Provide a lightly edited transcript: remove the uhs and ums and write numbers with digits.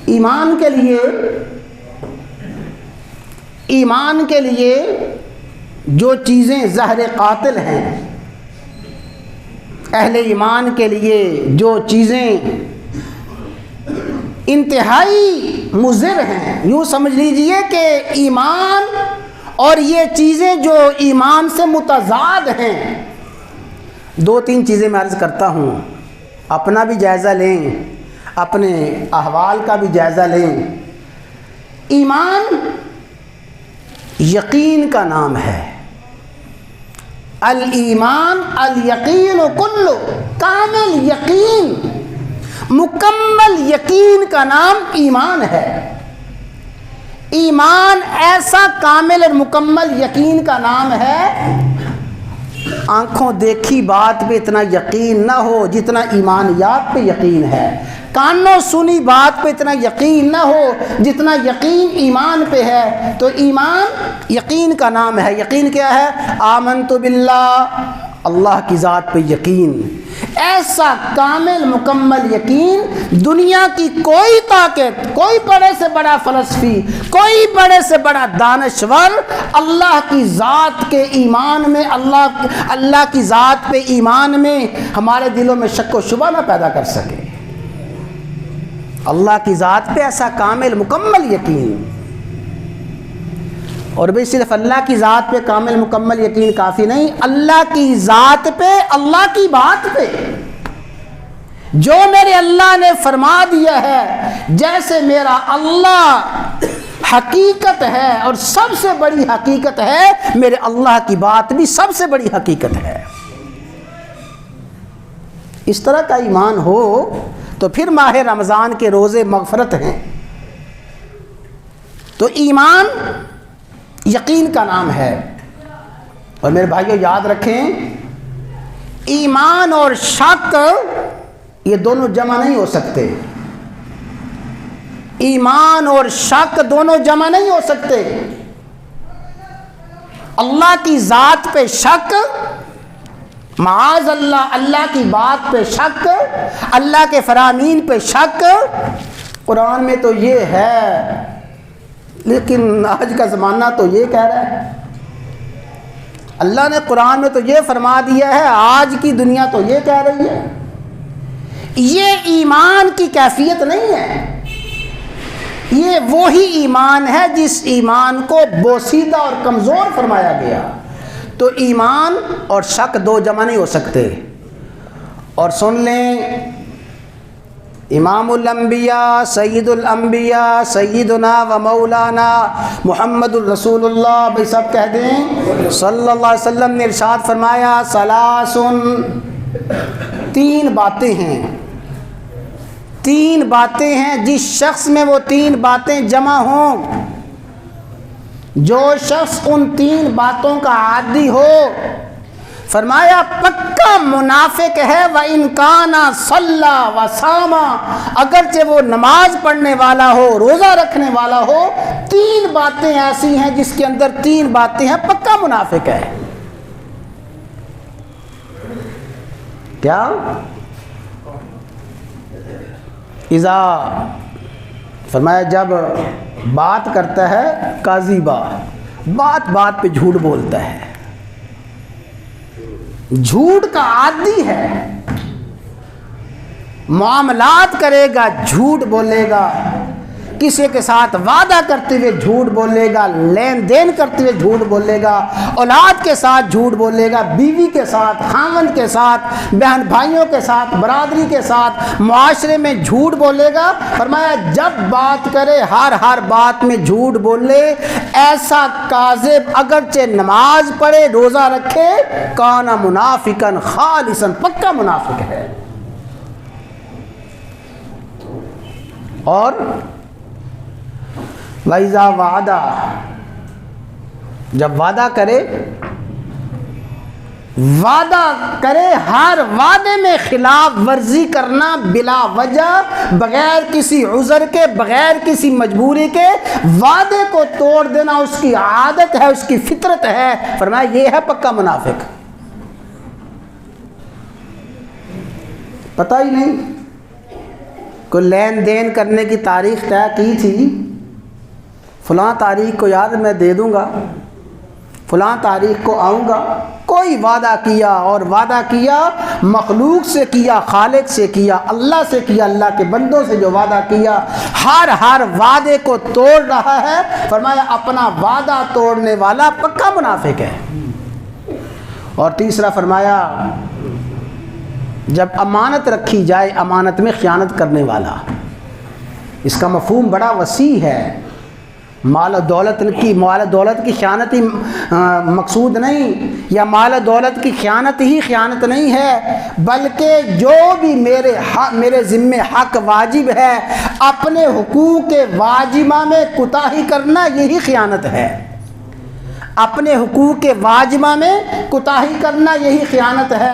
ایمان کے لیے جو چیزیں زہر قاتل ہیں، اہل ایمان کے لیے جو چیزیں انتہائی مضر ہیں، یوں سمجھ لیجئے کہ ایمان اور یہ چیزیں جو ایمان سے متضاد ہیں، 2-3 چیزیں میں عرض کرتا ہوں، اپنا بھی جائزہ لیں، اپنے احوال کا بھی جائزہ لیں۔ ایمان یقین کا نام ہے، الایمان الیقین کلو، کامل یقین، مکمل یقین کا نام ایمان ہے۔ ایمان ایسا کامل اور مکمل یقین کا نام ہے، آنکھوں دیکھی بات پہ اتنا یقین نہ ہو جتنا ایمانیات پہ یقین ہے، کانوں سنی بات پہ اتنا یقین نہ ہو جتنا یقین ایمان پہ ہے۔ تو ایمان یقین کا نام ہے۔ یقین کیا ہے؟ آمنت باللہ، اللہ کی ذات پہ یقین، ایسا کامل مکمل یقین دنیا کی کوئی طاقت، کوئی بڑے سے بڑا فلسفی، کوئی بڑے سے بڑا دانشور اللہ کی ذات کے ایمان میں، اللہ کی ذات پہ ایمان میں ہمارے دلوں میں شک و شبہ نہ پیدا کر سکے۔ اللہ کی ذات پہ ایسا کامل مکمل یقین، اور بھی صرف اللہ کی ذات پہ کامل مکمل یقین کافی نہیں، اللہ کی ذات پہ، اللہ کی بات پہ، جو میرے اللہ نے فرما دیا ہے، جیسے میرا اللہ حقیقت ہے اور سب سے بڑی حقیقت ہے، میرے اللہ کی بات بھی سب سے بڑی حقیقت ہے۔ اس طرح کا ایمان ہو تو پھر ماہ رمضان کے روزے مغفرت ہیں۔ تو ایمان یقین کا نام ہے۔ اور میرے بھائیو یاد رکھیں، ایمان اور شک یہ دونوں جمع نہیں ہو سکتے، ایمان اور شک دونوں جمع نہیں ہو سکتے۔ اللہ کی ذات پہ شک، معاذ اللہ، اللہ کی بات پہ شک، اللہ کے فرامین پہ شک، قرآن میں تو یہ ہے لیکن آج کا زمانہ تو یہ کہہ رہا ہے، اللہ نے قرآن میں تو یہ فرما دیا ہے، آج کی دنیا تو یہ کہہ رہی ہے۔ یہ ایمان کی کیفیت نہیں ہے، یہ وہی ایمان ہے جس ایمان کو بوسیدہ اور کمزور فرمایا گیا۔ تو ایمان اور شک دو جمع نہیں ہو سکتے۔ اور سن لیں، امام الانبیاء، سید الانبیاء، سیدنا و مولانا محمد الرسول اللہ، بھائی سب کہہ دیں، صلی اللہ علیہ وسلم نے ارشاد فرمایا، ثلاثن، 3 باتیں ہیں، 3 باتیں ہیں، جس شخص میں وہ 3 باتیں جمع ہوں، جو شخص ان 3 باتوں کا عادی ہو، فرمایا پکا منافق ہے۔ وَإِن كَانَ صَلَّى وَصَامَ، اگرچہ وہ نماز پڑھنے والا ہو، روزہ رکھنے والا ہو، 3 باتیں ایسی ہیں جس کے اندر 3 باتیں ہیں، پکا منافق ہے۔ کیا؟ اذا، فرمایا جب بات کرتا ہے، کاذبہ، بات بات پہ جھوٹ بولتا ہے، جھوٹ کا عادی ہے، معاملات کرے گا جھوٹ بولے گا، کسی کے ساتھ وعدہ کرتے ہوئے جھوٹ بولے گا، لین دین کرتے ہوئے جھوٹ بولے گا، اولاد کے ساتھ جھوٹ بولے گا، بیوی کے ساتھ، خاوند کے ساتھ، بہن بھائیوں کے ساتھ، برادری کے ساتھ، معاشرے میں جھوٹ بولے گا۔ فرمایا جب بات کرے ہر بات میں جھوٹ بولے، ایسا کاذب اگرچہ نماز پڑھے، روزہ رکھے، کان منافقا خالصا، پکا منافق ہے۔ اور وَإِذَا وَعَدَ، جب وعدہ کرے ہر وعدے میں خلاف ورزی کرنا، بلا وجہ، بغیر کسی عذر کے، بغیر کسی مجبوری کے وعدے کو توڑ دینا اس کی عادت ہے، اس کی فطرت ہے۔ فرمایا یہ ہے پکا منافق۔ پتہ ہی نہیں کوئی لین دین کرنے کی تاریخ طے کی تھی، فلاں تاریخ کو یار میں دے دوں گا، فلاں تاریخ کو آؤں گا، کوئی وعدہ کیا، اور وعدہ کیا مخلوق سے کیا، خالق سے کیا، اللہ سے کیا، اللہ کے بندوں سے جو وعدہ کیا، ہر وعدے کو توڑ رہا ہے۔ فرمایا اپنا وعدہ توڑنے والا پکا منافق ہے۔ اور تیسرا فرمایا جب امانت رکھی جائے امانت میں خیانت کرنے والا۔ اس کا مفہوم بڑا وسیع ہے، مال و دولت کی خیانت ہی مقصود نہیں، یا مال و دولت کی خیانت ہی خیانت نہیں ہے، بلکہ جو بھی میرے ذمے حق واجب ہے اپنے حقوق واجبہ میں کوتاہی کرنا، یہی خیانت ہے۔ اپنے حقوق واجبہ میں کوتاہی کرنا یہی خیانت ہے۔